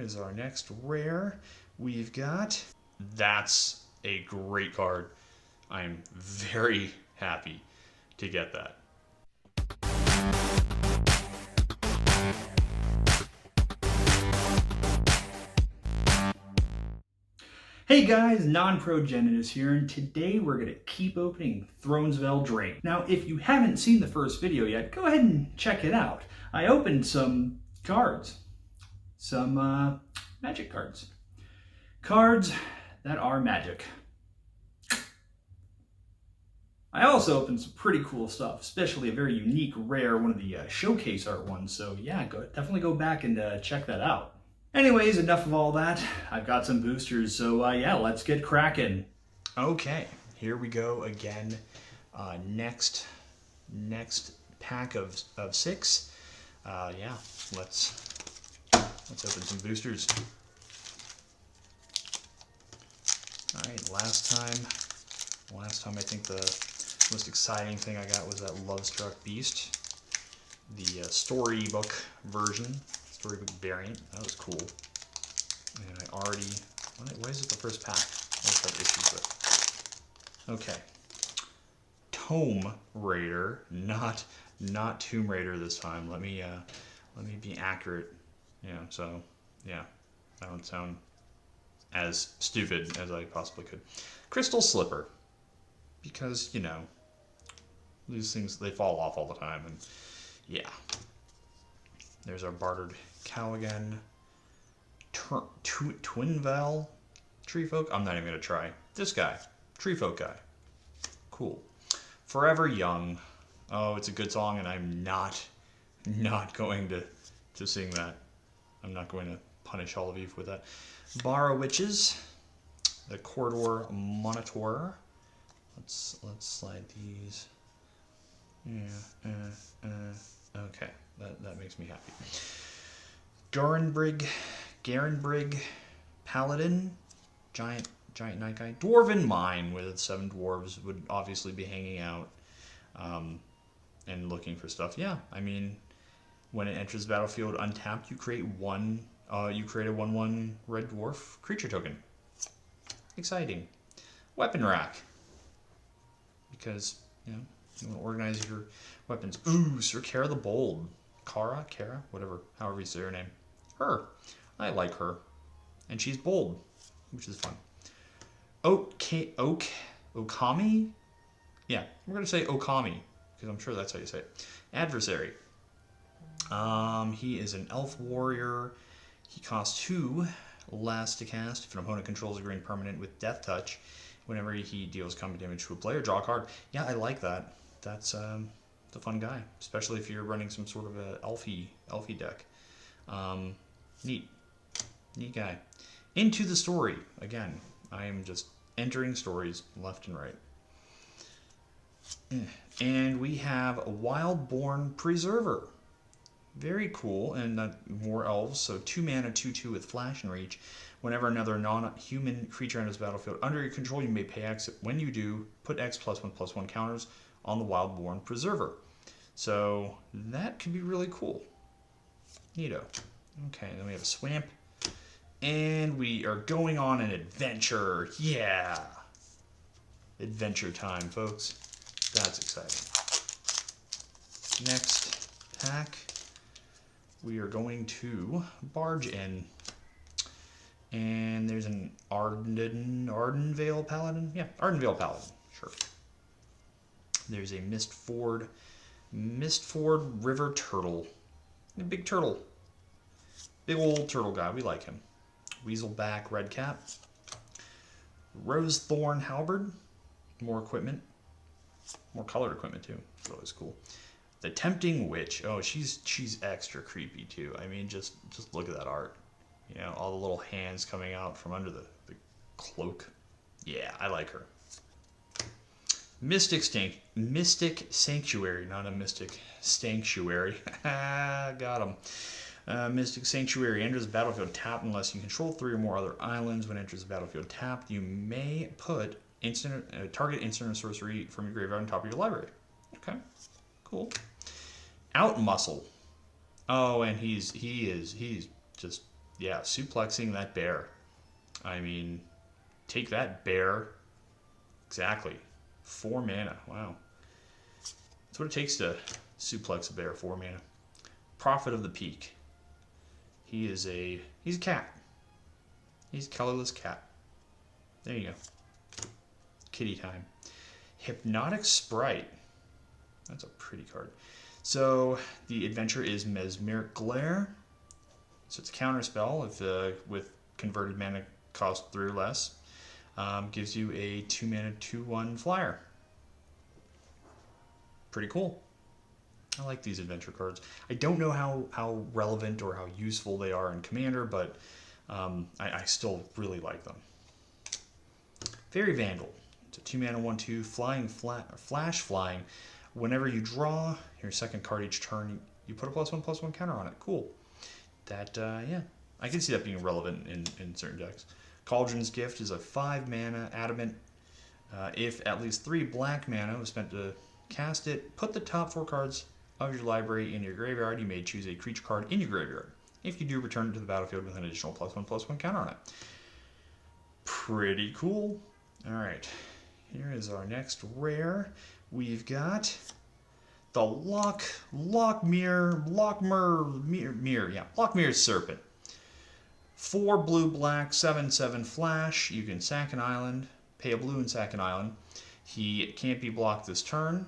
is our next rare. We've got... That's a great card. I'm very happy to get that. Hey guys, Non-Progenitus here, and today we're going to keep opening Thrones of Eldraine. Now, if you haven't seen the first video yet, go ahead and check it out. I opened some cards. Some magic cards. Cards that are magic. I also opened some pretty cool stuff, especially a very unique rare, one of the showcase art ones, so yeah, definitely go back and check that out. Anyways, enough of all that. I've got some boosters, so yeah, let's get cracking. Okay, here we go again. Next pack of 6. Yeah, let's open some boosters. All right, last time I think the most exciting thing I got was that Lovestruck Beast, the storybook version. Storybook variant. That was cool. And I already... Why is it the first pack? I just have issues with. Okay. Tome Raider, not Tomb Raider this time. Let me be accurate. Yeah. So yeah, I don't sound as stupid as I possibly could. Crystal Slipper, because you know these things, they fall off all the time, and yeah. There's our bartered cow again. Twinvel Treefolk. I'm not even going to try. This guy. Treefolk guy. Cool. Forever Young. Oh, it's a good song, and I'm not going to sing that. I'm not going to punish all of you with that. Borrow Witches. The Corridor Monitor. Let's slide these. Yeah. Okay. That makes me happy. Garenbrig Paladin, giant night guy. Dwarven Mine with 7 dwarves would obviously be hanging out and looking for stuff. Yeah, I mean, when it enters the battlefield untapped, you create a 1/1 red dwarf creature token. Exciting. Weapon Rack, because you want to organize your weapons. Ooh, Sir Kara the Bold. Kara, whatever, however you say her name. Her. I like her. And she's bold, which is fun. Okami? Yeah, we're going to say Okami, because I'm sure that's how you say it. Adversary. He is an elf warrior. He costs 2 less to cast. If an opponent controls a green permanent with Death Touch, whenever he deals combat damage to a player, draw a card. Yeah, I like that. That's a fun guy, especially if you're running some sort of a elfy deck. Neat guy. Into the Story. Again, I am just entering stories left and right. And we have a Wildborn Preserver. Very cool, and more elves, so 2 mana, 2/2 with Flash and Reach. Whenever another non-human creature enters the battlefield under your control, you may pay X. When you do, put X +1/+1 counters on the Wildborn Preserver. So that could be really cool. Neato. Okay, then we have a Swamp. And we are going on an adventure. Yeah! Adventure time, folks. That's exciting. Next pack, we are going to barge in. And there's an Ardenvale Paladin? Yeah, Ardenvale Paladin. Sure. There's a Mistford River Turtle. A big turtle. Big old turtle guy. We like him. Weaselback Redcap. Rosethorn Halberd. More equipment. More colored equipment too. It's always cool. The Tempting Witch. Oh, she's extra creepy too. I mean, just look at that art. You know, all the little hands coming out from under the cloak. Yeah, I like her. Mystic Sanctuary, not a Mystic Sanctuary. Got him. Mystic Sanctuary enters the battlefield tapped unless you control 3 or more other islands. When it enters the battlefield tapped, you may put target instant or sorcery from your graveyard on top of your library. Okay, cool. Outmuscle. Oh, and he's just yeah, suplexing that bear. I mean, take that, bear. Exactly. 4 mana. Wow. That's what it takes to suplex a bear. 4 mana. Prophet of the Peak. He's a cat. He's a colorless cat. There you go. Kitty time. Hypnotic Sprite. That's a pretty card. So the adventure is Mesmeric Glare. So it's a counter spell if with converted mana cost 3 or less. Gives you a 2 mana 2/1 flyer. Pretty cool. I like these adventure cards. I don't know how relevant or how useful they are in Commander, but I still really like them. Fairy Vandal. It's a 2 mana 1/2 flying flash flying. Whenever you draw your second card each turn, you put a +1/+1 counter on it. Cool. That yeah, I can see that being relevant in certain decks. Cauldron's Gift is a 5 mana adamant. If at least 3 black mana was spent to cast it, put the top 4 cards of your library in your graveyard. You may choose a creature card in your graveyard. If you do, return it to the battlefield with an additional +1/+1 counter on it. Pretty cool. Alright, here is our next rare. We've got the Lockmere Serpent. 4 blue black, 7/7 flash. You can sack an island, pay a blue and sack an island. He can't be blocked this turn.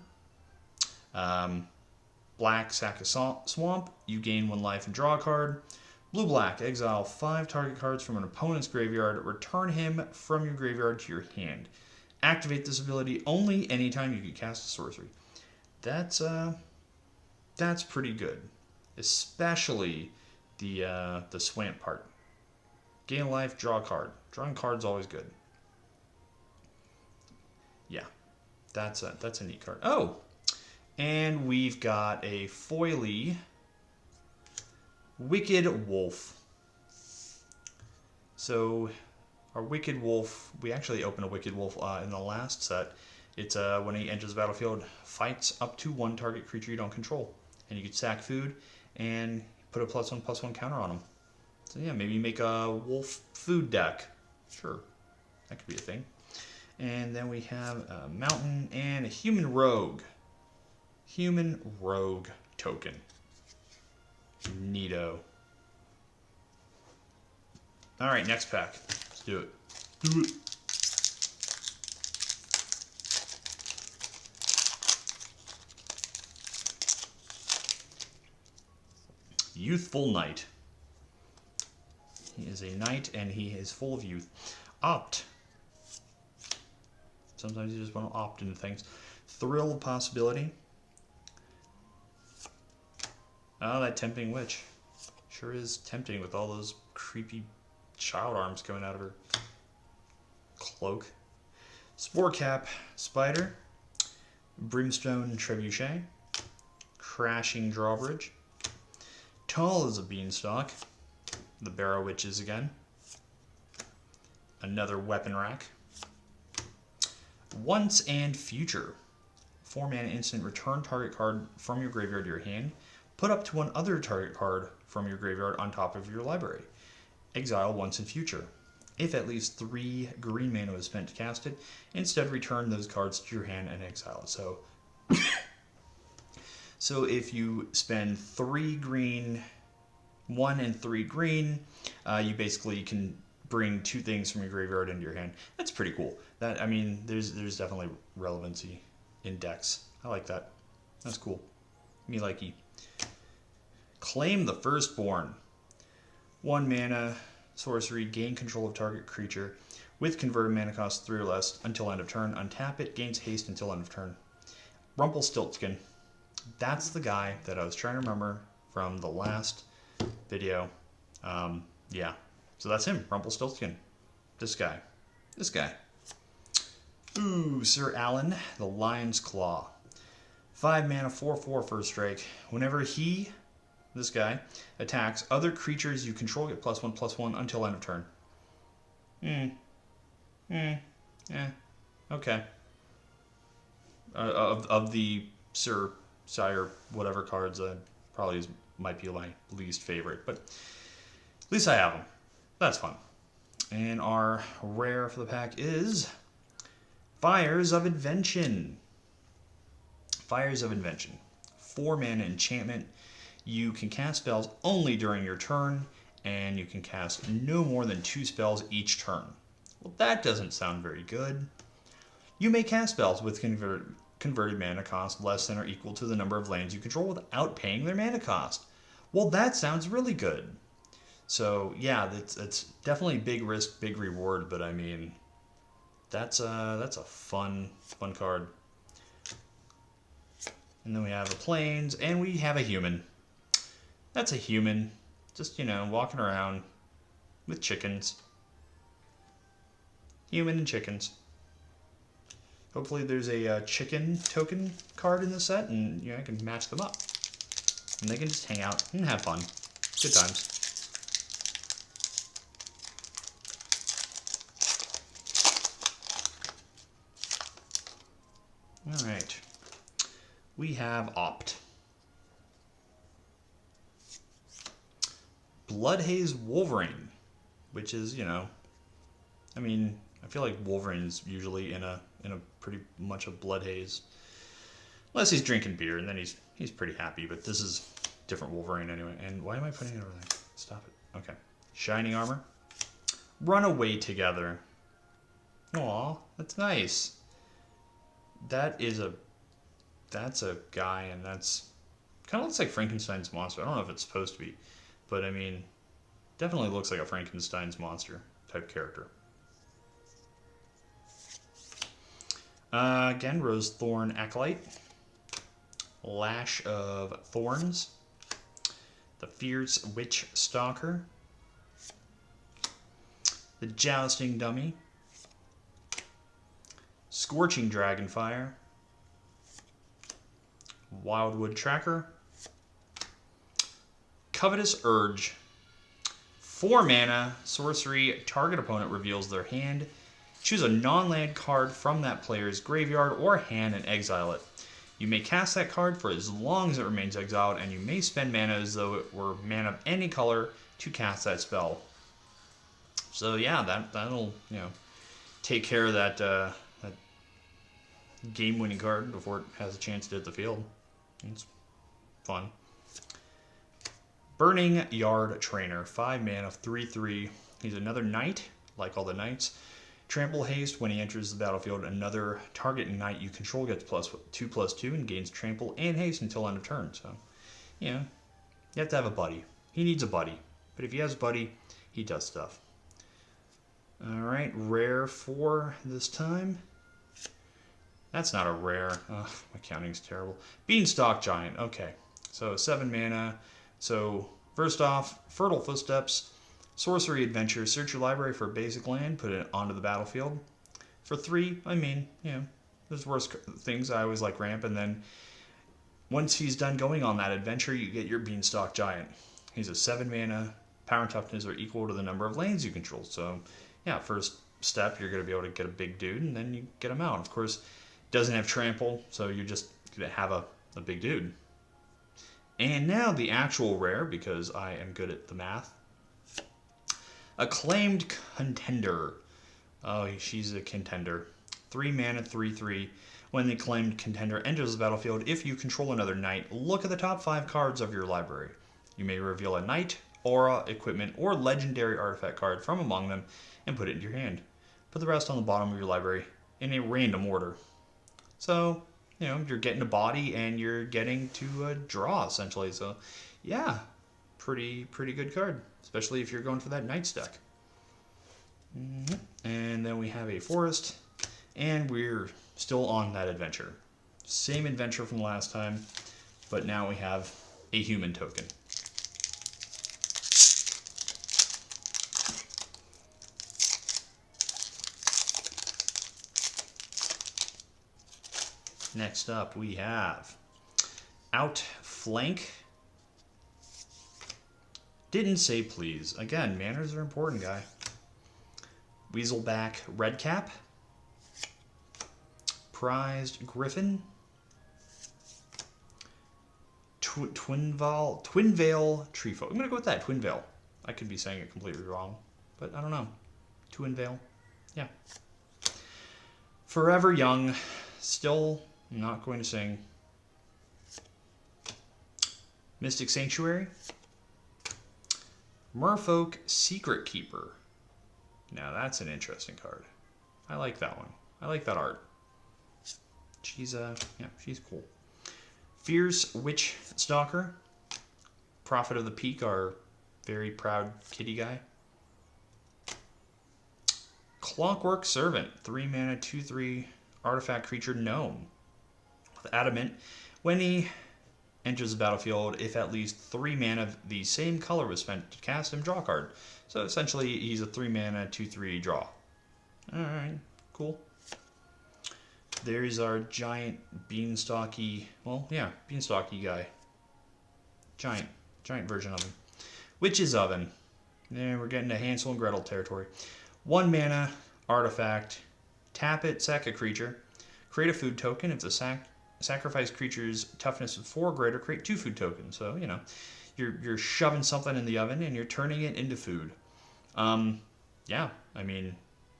Black, sack a swamp. You gain 1 life and draw a card. Blue black, exile 5 target cards from an opponent's graveyard. Return him from your graveyard to your hand. Activate this ability only anytime you can cast a sorcery. That's pretty good, especially the swamp part. Gain a life, draw a card. Drawing cards always good. Yeah, that's a neat card. Oh, and we've got a foily Wicked Wolf. So our Wicked Wolf, we actually opened a Wicked Wolf in the last set. It's when he enters the battlefield, fights up to 1 target creature you don't control. And you can sack food and put a +1/+1 counter on him. So yeah, maybe make a wolf food deck. Sure, that could be a thing. And then we have a mountain and a human rogue. Human rogue token. Neato. Alright, next pack. Let's do it. Do it. Youthful Knight. He is a knight and he is full of youth. Opt. Sometimes you just want to opt into things. Thrill of Possibility. Oh, that Tempting Witch. Sure is tempting with all those creepy child arms coming out of her cloak. Spore Cap Spider. Brimstone Trebuchet. Crashing Drawbridge. Tall as a Beanstalk. The Barrow Witches again. Another Weapon Rack. Once and Future. 4 mana instant, return target card from your graveyard to your hand. Put up to 1 other target card from your graveyard on top of your library. Exile Once and Future. If at least 3 green mana was spent to cast it, instead return those cards to your hand and exile it. So if you spend 3 green, 1 and 3 green, you basically can bring 2 things from your graveyard into your hand. That's pretty cool. That, I mean, there's definitely relevancy in decks. I like that. That's cool. Me likey. Claim the Firstborn. 1 mana, sorcery, gain control of target creature with converted mana cost 3 or less until end of turn. Untap it, gains haste until end of turn. Rumpelstiltskin. That's the guy that I was trying to remember from the last video. Yeah, so that's him, Rumpelstiltskin. This guy. Ooh, Sir Alan, the Lion's Claw. 5 mana, 4/4 first strike. Whenever this guy, attacks, other creatures you control get +1/+1 until end of turn. Okay. Of the Sire, whatever cards, probably might be my least favorite, but At least I have them. That's fun. And our rare for the pack is Fires of Invention. Fires of Invention. 4-mana enchantment. You can cast spells only during your turn, and you can cast no more than 2 spells each turn. Well, that doesn't sound very good. You may cast spells with converted mana cost less than or equal to the number of lands you control without paying their mana cost. Well, that sounds really good. So yeah, it's definitely big risk, big reward, but I mean, that's a fun card. And then we have a plains, and we have a human. That's a human, just, walking around with chickens. Human and chickens. Hopefully there's a chicken token card in the set, and I can match them up. And they can just hang out and have fun. Good times. Alright. We have Opt. Bloodhaze Wolverine, which is, I mean, I feel like Wolverine's usually in a pretty much a Bloodhaze. Unless he's drinking beer, and then he's pretty happy, but this is different Wolverine anyway. And why am I putting it over there? Stop it. Okay. Shining Armor. Run away together. Aw, that's nice. That's a guy, and that's kind of looks like Frankenstein's monster. I don't know if it's supposed to be, but I mean, definitely looks like a Frankenstein's monster type character. Again, Rose Thorn Acolyte. Lash of Thorns. The Fierce Witch Stalker. The Jousting Dummy. Scorching Dragonfire. Wildwood Tracker. Covetous Urge. 4 mana, sorcery, target opponent reveals their hand. Choose a non-land card from that player's graveyard or hand and exile it. You may cast that card for as long as it remains exiled, and you may spend mana as though it were mana of any color to cast that spell. So yeah, that'll take care of that game-winning card before it has a chance to hit the field. It's fun. Burning Yard Trainer, 5 mana, 3/3. He's another knight, like all the knights. Trample haste. When he enters the battlefield, another target knight you control gets +2/+2 and gains trample and haste until end of turn. So, you have to have a buddy. He needs a buddy. But if he has a buddy, he does stuff. Alright, rare 4 this time. That's not a rare. Oh, my counting's terrible. Beanstalk Giant. Okay, so 7 mana. So, first off, Fertile Footsteps. Sorcery Adventure. Search your library for a basic land, put it onto the battlefield. For 3, I mean, there's worse things. I always like ramp, and then once he's done going on that adventure, you get your Beanstalk Giant. He's a 7 mana. Power and toughness are equal to the number of lands you control. So, yeah, first step, you're going to be able to get a big dude, and then you get him out. Of course, doesn't have trample, so you're just going to have a big dude. And now the actual rare, because I am good at the math. Acclaimed Contender. Oh, she's a contender. 3 mana, 3/3. When the Acclaimed Contender enters the battlefield, if you control another knight, look at the top 5 cards of your library. You may reveal a knight, aura, equipment, or legendary artifact card from among them and put it into your hand. Put the rest on the bottom of your library in a random order. So, you're getting a body and you're getting to draw, essentially. So, yeah, pretty good card, especially if you're going for that knight stack. And then we have a forest, and we're still on that adventure. Same adventure from last time, but now we have a human token. Next up, we have Outflank. Didn't say please. Again, manners are important, guy. Weaselback Redcap. Prized Griffin. Twinvale Treefolk. I'm going to go with that, Twinvale. I could be saying it completely wrong, but I don't know. To unveil. Yeah. Forever Young. Still not going to sing. Mystic Sanctuary. Merfolk Secret Keeper. Now that's an interesting card. I like that one. I like that art. She's she's cool. Fierce Witch Stalker. Prophet of the Peak, our very proud kitty guy. Clockwork Servant, 3 mana, 2/3 artifact creature gnome. With Adamant, when he enters the battlefield, if at least 3 mana of the same color was spent to cast him, draw a card. So essentially, he's a 3 mana, 2/3 draw. Alright, cool. There's our giant beanstalky, well, yeah, beanstalky guy. Giant version of him. Witch's Oven. There, we're getting to Hansel and Gretel territory. 1 mana, artifact, tap it, sack a creature, create a food token. If the sacrifice creature's toughness is 4 or greater, create 2 food tokens. So, you know, you're shoving something in the oven and you're turning it into food. Yeah, I mean,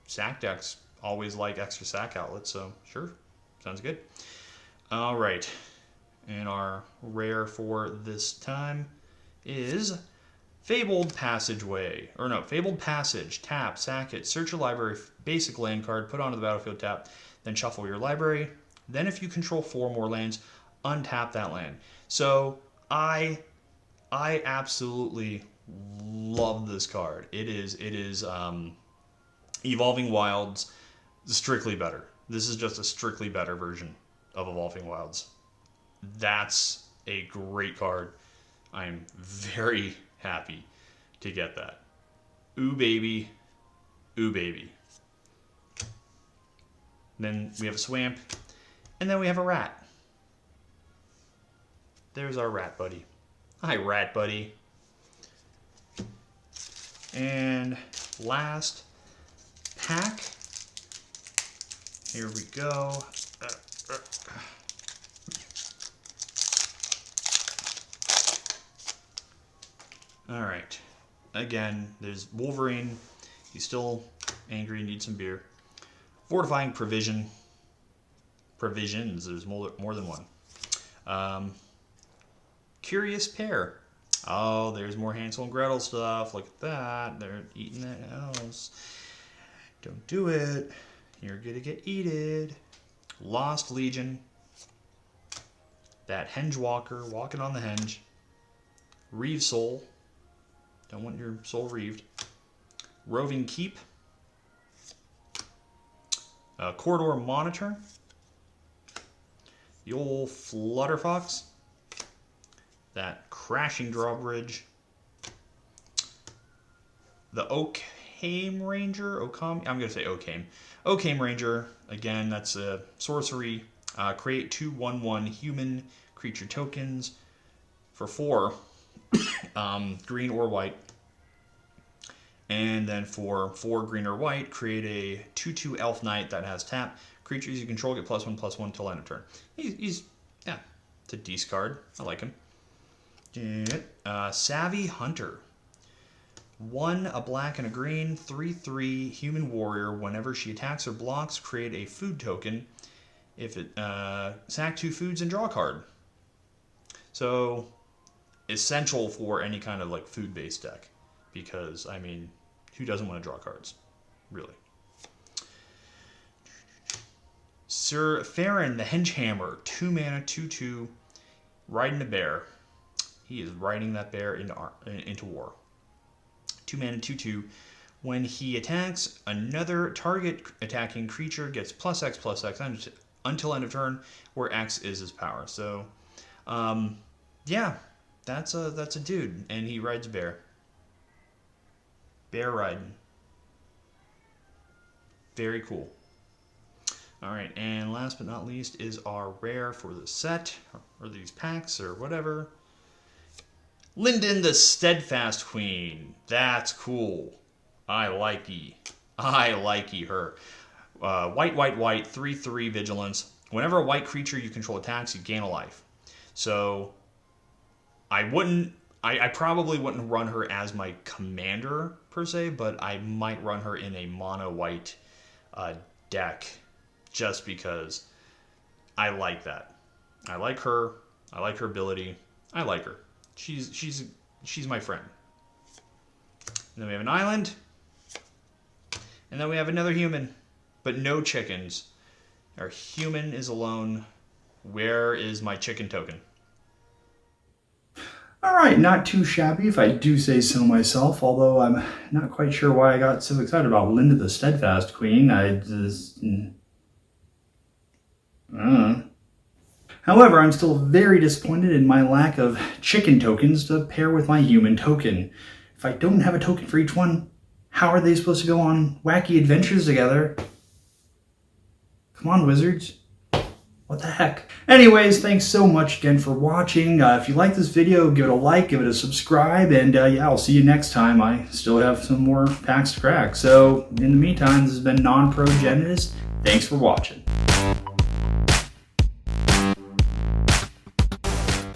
sack decks always like extra sack outlets, so sure, sounds good. All right, and our rare for this time is Fabled Passageway, or no, Fabled Passage. Tap, sack it, search your library, basic land card, put onto the battlefield, tap, then shuffle your library. Then if you control 4 more lands, untap that land. So I absolutely love this card. It is Evolving Wilds strictly better. This is just a strictly better version of Evolving Wilds. That's a great card. I'm very happy to get that. Ooh baby, ooh baby. Then we have a swamp, and then we have a rat. There's our rat buddy. Hi, rat buddy. And last pack. Here we go. All right. Again, there's Wolverine. He's still angry, needs some beer. Fortifying Provision. Provisions. There's more than one. Curious Pair. Oh, there's more Hansel and Gretel stuff. Look at that. They're eating that house. Don't do it. You're gonna get eated. Lost Legion. That Henge Walker walking on the henge. Reeve Soul. Don't want your soul reeved. Roving Keep. Corridor Monitor. The old Flutterfox. That Crashing Drawbridge. The Occam Ranger. I'm going to say Occam. Occam Ranger. Again, that's a sorcery. Create 2/1/1 human creature tokens for 4. Green or white. And then for 4 green or white, create a 2/2 Elf Knight that has tap. Creatures you control get +1/+1 till end of turn. He's yeah, it's a decent card. I like him. Savvy Hunter. 1, a black and a green, 3/3 human warrior. Whenever she attacks or blocks, create a food token. If it sack 2 foods and draw a card. So essential for any kind of like food-based deck, because I mean, who doesn't want to draw cards, really? Sir Farron the Hengehammer, 2 mana, 2/2, riding a bear. He is riding that bear into war. 2 mana, 2/2. When he attacks, another target attacking creature gets +X/+X until end of turn, where X is his power. So, yeah, that's a dude, and he rides a bear. Bear riding. Very cool. All right, and last but not least is our rare for the set, or these packs, or whatever. Lyndon the Steadfast Queen. That's cool. I likey her. White, 3/3 vigilance. Whenever a white creature you control attacks, you gain a life. So I wouldn't I probably wouldn't run her as my commander per se, but I might run her in a mono white deck just because I like that. I like her. I like her ability. I like her. She's my friend. And then we have an island. And then we have another human, but no chickens. Our human is alone. Where is my chicken token? Alright, not too shabby if I do say so myself, although I'm not quite sure why I got so excited about Linda the Steadfast Queen. I just... However, I'm still very disappointed in my lack of chicken tokens to pair with my human token. If I don't have a token for each one, how are they supposed to go on wacky adventures together? Come on, wizards. What the heck? Anyways, thanks so much again for watching. If you like this video, give it a like, give it a subscribe, and yeah, I'll see you next time. I still have some more packs to crack. So, in the meantime, this has been Non-Pro Genesis. Thanks for watching.